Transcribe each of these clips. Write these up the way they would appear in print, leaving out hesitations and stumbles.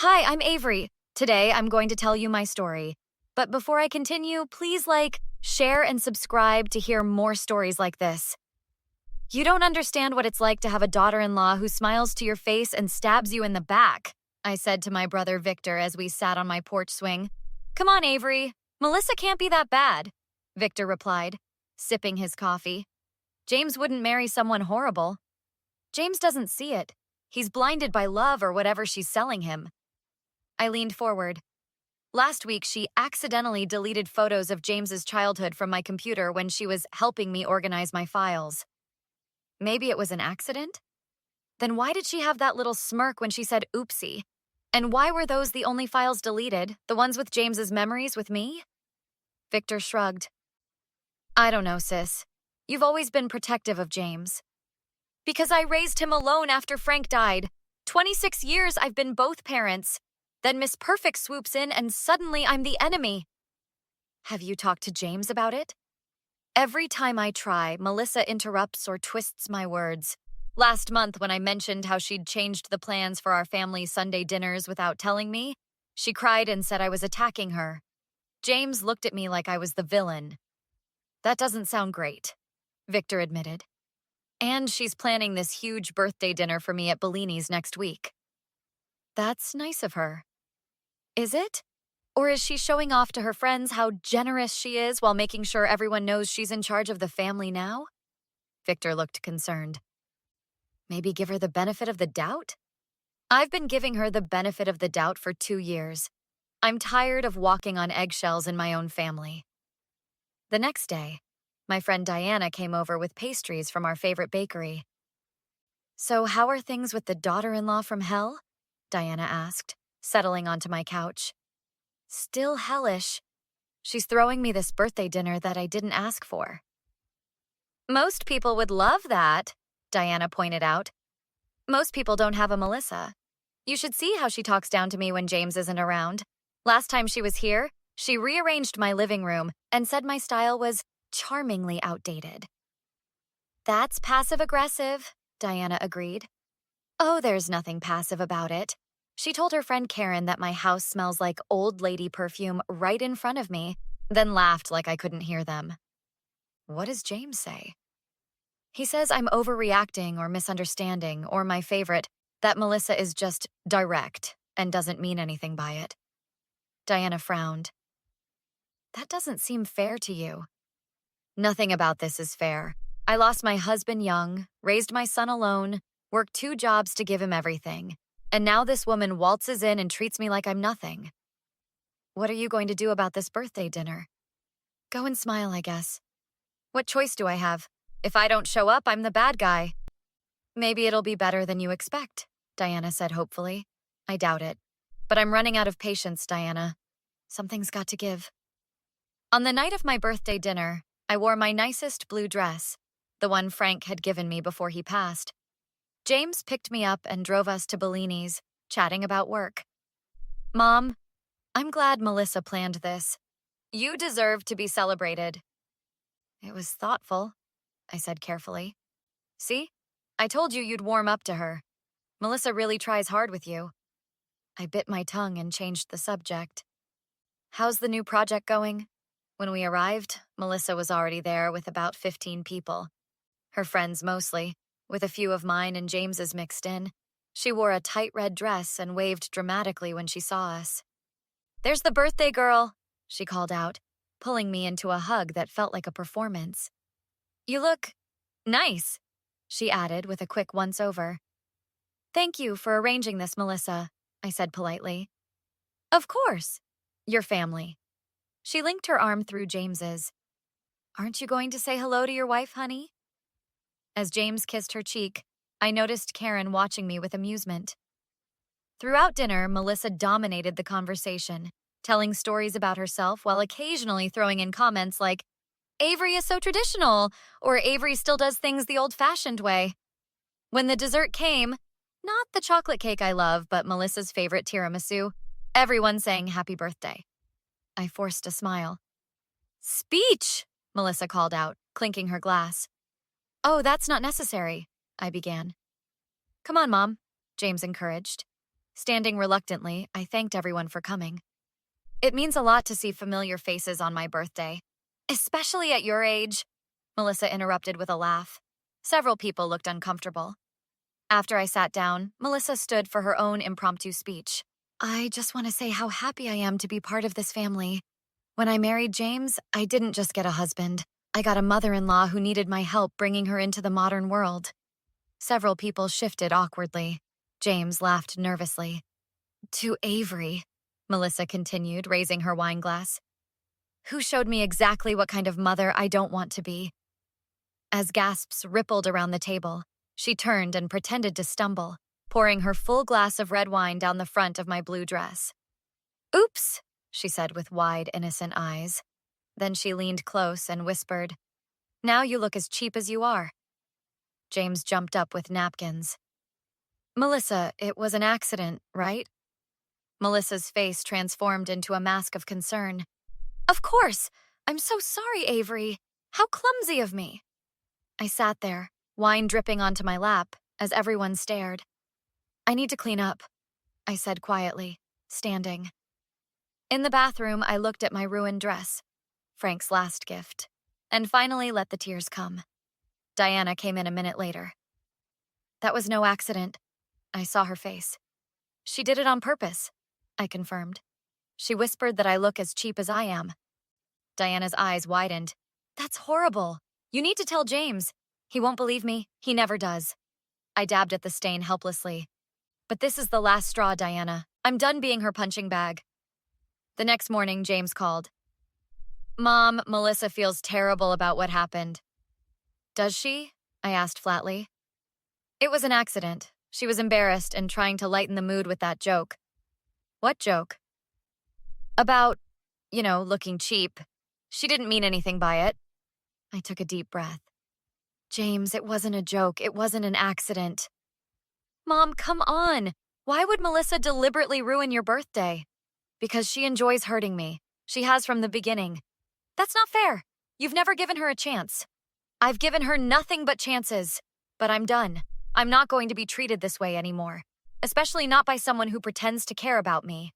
Hi, I'm Avery. Today I'm going to tell you my story. But before I continue, please share, and subscribe to hear more stories like this. You don't understand what it's like to have a daughter-in-law who smiles to your face and stabs you in the back, I said to my brother Victor as we sat on my porch swing. Come on, Avery. Melissa can't be that bad, Victor replied, sipping his coffee. James wouldn't marry someone horrible. James doesn't see it. He's blinded by love or whatever she's selling him. I leaned forward. Last week, she accidentally deleted photos of James's childhood from my computer when she was helping me organize my files. Maybe it was an accident? Then why did she have that little smirk when she said oopsie? And why were those the only files deleted, the ones with James's memories with me? Victor shrugged. I don't know, sis. You've always been protective of James. Because I raised him alone after Frank died. 26 years I've been both parents. Then Miss Perfect swoops in and suddenly I'm the enemy. Have you talked to James about it? Every time I try, Melissa interrupts or twists my words. Last month, when I mentioned how she'd changed the plans for our family Sunday dinners without telling me, she cried and said I was attacking her. James looked at me like I was the villain. That doesn't sound great, Victor admitted. And she's planning this huge birthday dinner for me at Bellini's next week. That's nice of her. Is it? Or is she showing off to her friends how generous she is while making sure everyone knows she's in charge of the family now? Victor looked concerned. Maybe give her the benefit of the doubt? I've been giving her the benefit of the doubt for 2 years. I'm tired of walking on eggshells in my own family. The next day, my friend Diana came over with pastries from our favorite bakery. So how are things with the daughter-in-law from hell? Diana asked, settling onto my couch. Still hellish. She's throwing me this birthday dinner that I didn't ask for. Most people would love that, Diana pointed out. Most people don't have a Melissa. You should see how she talks down to me when James isn't around. Last time she was here, she rearranged my living room and said my style was charmingly outdated. That's passive-aggressive, Diana agreed. Oh, there's nothing passive about it. She told her friend Karen that my house smells like old lady perfume right in front of me, then laughed like I couldn't hear them. What does James say? He says I'm overreacting or misunderstanding, or my favorite, that Melissa is just direct and doesn't mean anything by it. Diana frowned. That doesn't seem fair to you. Nothing about this is fair. I lost my husband young, raised my son alone, worked 2 jobs to give him everything. And now this woman waltzes in and treats me like I'm nothing. What are you going to do about this birthday dinner? Go and smile, I guess. What choice do I have? If I don't show up, I'm the bad guy. Maybe it'll be better than you expect, Diana said hopefully. I doubt it. But I'm running out of patience, Diana. Something's got to give. On the night of my birthday dinner, I wore my nicest blue dress, the one Frank had given me before he passed. James picked me up and drove us to Bellini's, chatting about work. Mom, I'm glad Melissa planned this. You deserve to be celebrated. It was thoughtful, I said carefully. See? I told you you'd warm up to her. Melissa really tries hard with you. I bit my tongue and changed the subject. How's the new project going? When we arrived, Melissa was already there with about 15 people. Her friends mostly, with a few of mine and James's mixed in. She wore a tight red dress and waved dramatically when she saw us. There's the birthday girl, she called out, pulling me into a hug that felt like a performance. You look nice, she added with a quick once-over. Thank you for arranging this, Melissa, I said politely. Of course. Your family. She linked her arm through James's. Aren't you going to say hello to your wife, honey? As James kissed her cheek, I noticed Karen watching me with amusement. Throughout dinner, Melissa dominated the conversation, telling stories about herself while occasionally throwing in comments like, Avery is so traditional, or Avery still does things the old-fashioned way. When the dessert came, not the chocolate cake I love, but Melissa's favorite tiramisu, everyone sang happy birthday. I forced a smile. Speech, Melissa called out, clinking her glass. Oh, that's not necessary, I began. Come on, Mom, James encouraged. Standing reluctantly, I thanked everyone for coming. It means a lot to see familiar faces on my birthday. Especially at your age, Melissa interrupted with a laugh. Several people looked uncomfortable. After I sat down, Melissa stood for her own impromptu speech. I just want to say how happy I am to be part of this family. When I married James, I didn't just get a husband. I got a mother-in-law who needed my help bringing her into the modern world. Several people shifted awkwardly. James laughed nervously. To Avery, Melissa continued, raising her wine glass, who showed me exactly what kind of mother I don't want to be. As gasps rippled around the table, she turned and pretended to stumble, pouring her full glass of red wine down the front of my blue dress. Oops, she said with wide, innocent eyes. Then she leaned close and whispered, Now you look as cheap as you are. James jumped up with napkins. Melissa, it was an accident, right? Melissa's face transformed into a mask of concern. Of course! I'm so sorry, Avery. How clumsy of me. I sat there, wine dripping onto my lap, as everyone stared. I need to clean up, I said quietly, standing. In the bathroom, I looked at my ruined dress, Frank's last gift, and finally let the tears come. Diana came in a minute later. That was no accident. I saw her face. She did it on purpose, I confirmed. She whispered that I look as cheap as I am. Diana's eyes widened. That's horrible. You need to tell James. He won't believe me. He never does. I dabbed at the stain helplessly. But this is the last straw, Diana. I'm done being her punching bag. The next morning, James called. Mom, Melissa feels terrible about what happened. Does she? I asked flatly. It was an accident. She was embarrassed and trying to lighten the mood with that joke. What joke? About, looking cheap. She didn't mean anything by it. I took a deep breath. James, it wasn't a joke. It wasn't an accident. Mom, come on. Why would Melissa deliberately ruin your birthday? Because she enjoys hurting me. She has from the beginning. That's not fair. You've never given her a chance. I've given her nothing but chances. But I'm done. I'm not going to be treated this way anymore. Especially not by someone who pretends to care about me.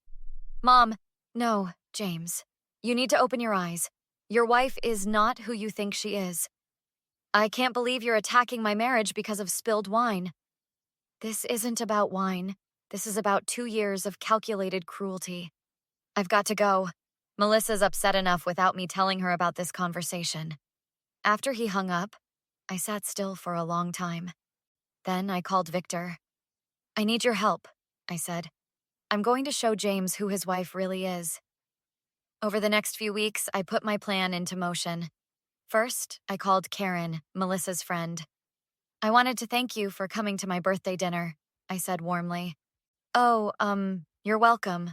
Mom, no, James. You need to open your eyes. Your wife is not who you think she is. I can't believe you're attacking my marriage because of spilled wine. This isn't about wine. This is about 2 years of calculated cruelty. I've got to go. Melissa's upset enough without me telling her about this conversation. After he hung up, I sat still for a long time. Then I called Victor. I need your help, I said. I'm going to show James who his wife really is. Over the next few weeks, I put my plan into motion. First, I called Karen, Melissa's friend. I wanted to thank you for coming to my birthday dinner, I said warmly. Oh, you're welcome.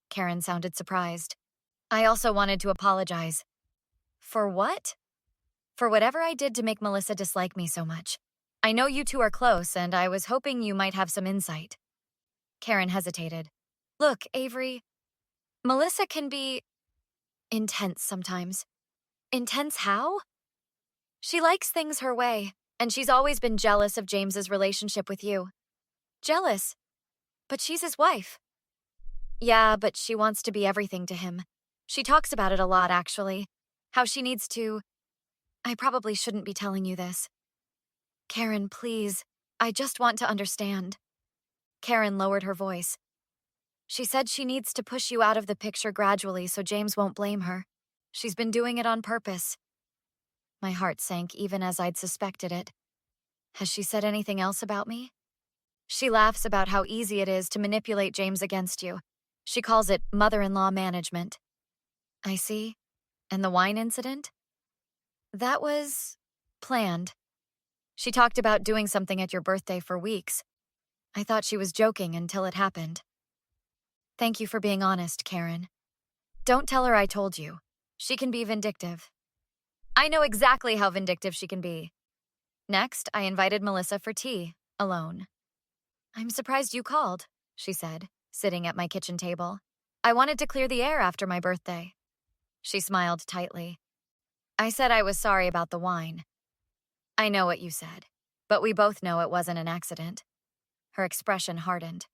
Karen sounded surprised. I also wanted to apologize. For what? For whatever I did to make Melissa dislike me so much. I know you two are close, and I was hoping you might have some insight. Karen hesitated. Look, Avery, Melissa can be intense sometimes. Intense how? She likes things her way, and she's always been jealous of James's relationship with you. Jealous? But she's his wife. Yeah, but she wants to be everything to him. She talks about it a lot, actually. How she needs to... I probably shouldn't be telling you this. Karen, please. I just want to understand. Karen lowered her voice. She said she needs to push you out of the picture gradually so James won't blame her. She's been doing it on purpose. My heart sank even as I'd suspected it. Has she said anything else about me? She laughs about how easy it is to manipulate James against you. She calls it mother-in-law management. I see. And the wine incident? That was... planned. She talked about doing something at your birthday for weeks. I thought she was joking until it happened. Thank you for being honest, Karen. Don't tell her I told you. She can be vindictive. I know exactly how vindictive she can be. Next, I invited Melissa for tea, alone. I'm surprised you called, she said, sitting at my kitchen table. I wanted to clear the air after my birthday. She smiled tightly. I said I was sorry about the wine. I know what you said, but we both know it wasn't an accident. Her expression hardened.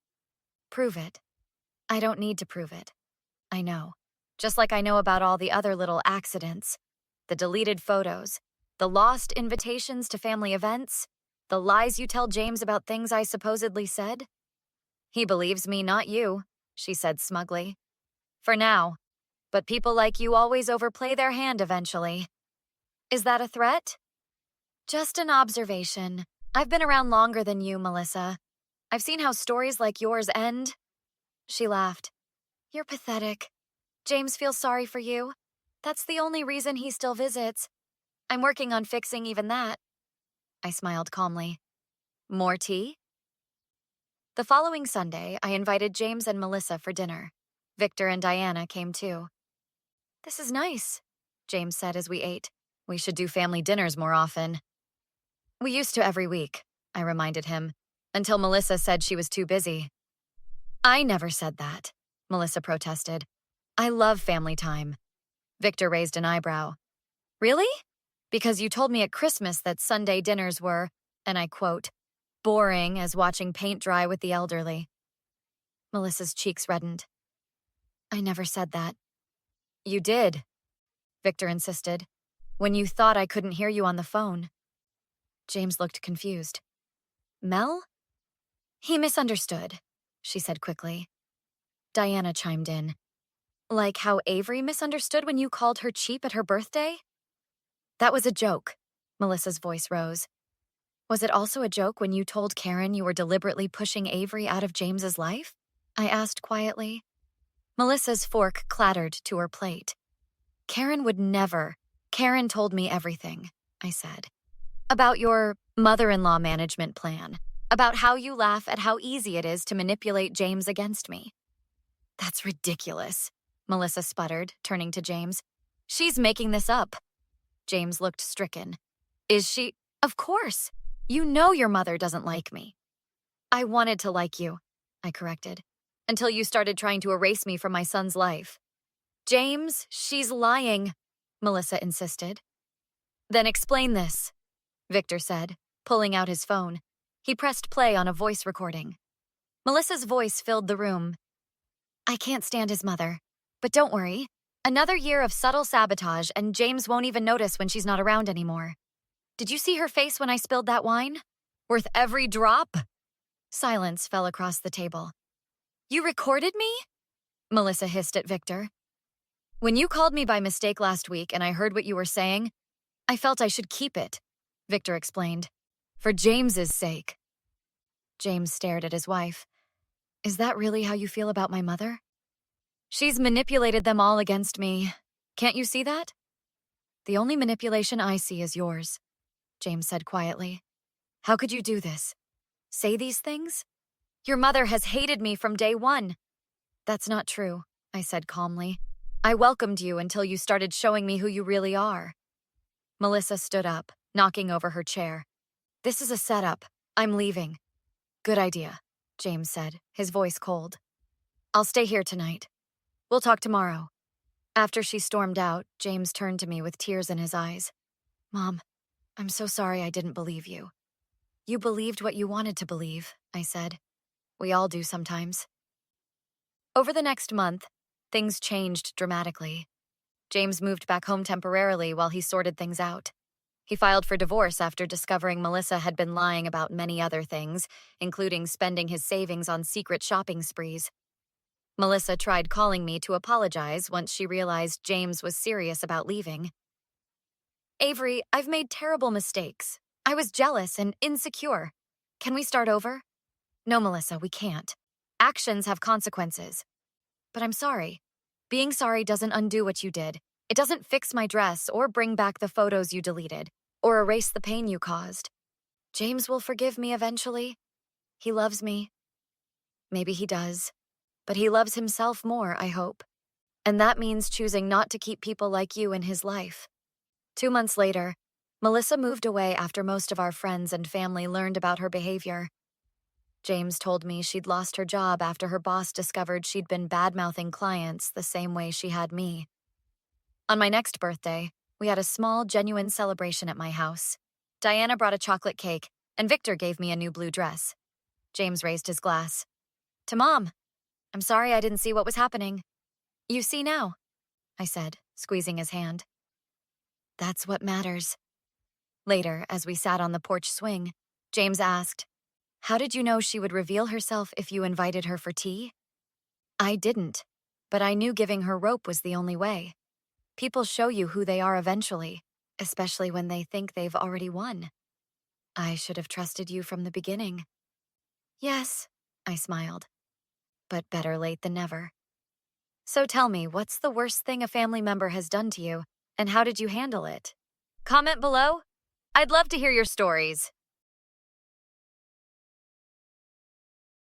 Prove it. I don't need to prove it. I know. Just like I know about all the other little accidents, the deleted photos, the lost invitations to family events, the lies you tell James about things I supposedly said. He believes me, not you, she said smugly. For now. But people like you always overplay their hand eventually. Is that a threat? Just an observation. I've been around longer than you, Melissa. I've seen how stories like yours end. She laughed. You're pathetic. James feels sorry for you. That's the only reason he still visits. I'm working on fixing even that. I smiled calmly. More tea? The following Sunday, I invited James and Melissa for dinner. Victor and Diana came too. This is nice, James said as we ate. We should do family dinners more often. We used to every week, I reminded him, until Melissa said she was too busy. I never said that, Melissa protested. I love family time. Victor raised an eyebrow. Really? Because you told me at Christmas that Sunday dinners were, and I quote, boring as watching paint dry with the elderly. Melissa's cheeks reddened. I never said that. You did, Victor insisted, when you thought I couldn't hear you on the phone. James looked confused. Mel? He misunderstood, she said quickly. Diana chimed in. Like how Avery misunderstood when you called her cheap at her birthday? That was a joke, Melissa's voice rose. Was it also a joke when you told Karen you were deliberately pushing Avery out of James's life? I asked quietly. Melissa's fork clattered to her plate. Karen would never. Karen told me everything, I said. About your mother-in-law management plan. About how you laugh at how easy it is to manipulate James against me. That's ridiculous, Melissa sputtered, turning to James. She's making this up. James looked stricken. Is she? Of course. You know your mother doesn't like me. I wanted to like you, I corrected, until you started trying to erase me from my son's life. James, she's lying, Melissa insisted. Then explain this, Victor said, pulling out his phone. He pressed play on a voice recording. Melissa's voice filled the room. I can't stand his mother. But don't worry. Another year of subtle sabotage and James won't even notice when she's not around anymore. Did you see her face when I spilled that wine? Worth every drop? Silence fell across the table. You recorded me? Melissa hissed at Victor. When you called me by mistake last week and I heard what you were saying, I felt I should keep it, Victor explained. For James's sake. James stared at his wife. Is that really how you feel about my mother? She's manipulated them all against me. Can't you see that? The only manipulation I see is yours, James said quietly. How could you do this? Say these things? Your mother has hated me from day one. That's not true, I said calmly. I welcomed you until you started showing me who you really are. Melissa stood up, knocking over her chair. This is a setup. I'm leaving. Good idea, James said, his voice cold. I'll stay here tonight. We'll talk tomorrow. After she stormed out, James turned to me with tears in his eyes. Mom, I'm so sorry I didn't believe you. You believed what you wanted to believe, I said. We all do sometimes. Over the next month, things changed dramatically. James moved back home temporarily while he sorted things out. He filed for divorce after discovering Melissa had been lying about many other things, including spending his savings on secret shopping sprees. Melissa tried calling me to apologize once she realized James was serious about leaving. Avery, I've made terrible mistakes. I was jealous and insecure. Can we start over? No, Melissa, we can't. Actions have consequences. But I'm sorry. Being sorry doesn't undo what you did. It doesn't fix my dress or bring back the photos you deleted or erase the pain you caused. James will forgive me eventually. He loves me. Maybe he does. But he loves himself more, I hope. And that means choosing not to keep people like you in his life. 2 months later, Melissa moved away after most of our friends and family learned about her behavior. James told me she'd lost her job after her boss discovered she'd been bad-mouthing clients the same way she had me. On my next birthday, we had a small, genuine celebration at my house. Diana brought a chocolate cake, and Victor gave me a new blue dress. James raised his glass. To Mom. I'm sorry I didn't see what was happening. You see now, I said, squeezing his hand. That's what matters. Later, as we sat on the porch swing, James asked, "How did you know she would reveal herself if you invited her for tea?" I didn't, but I knew giving her rope was the only way. People show you who they are eventually, especially when they think they've already won. I should have trusted you from the beginning. Yes, I smiled, but better late than never. So tell me, what's the worst thing a family member has done to you, and how did you handle it? Comment below. I'd love to hear your stories.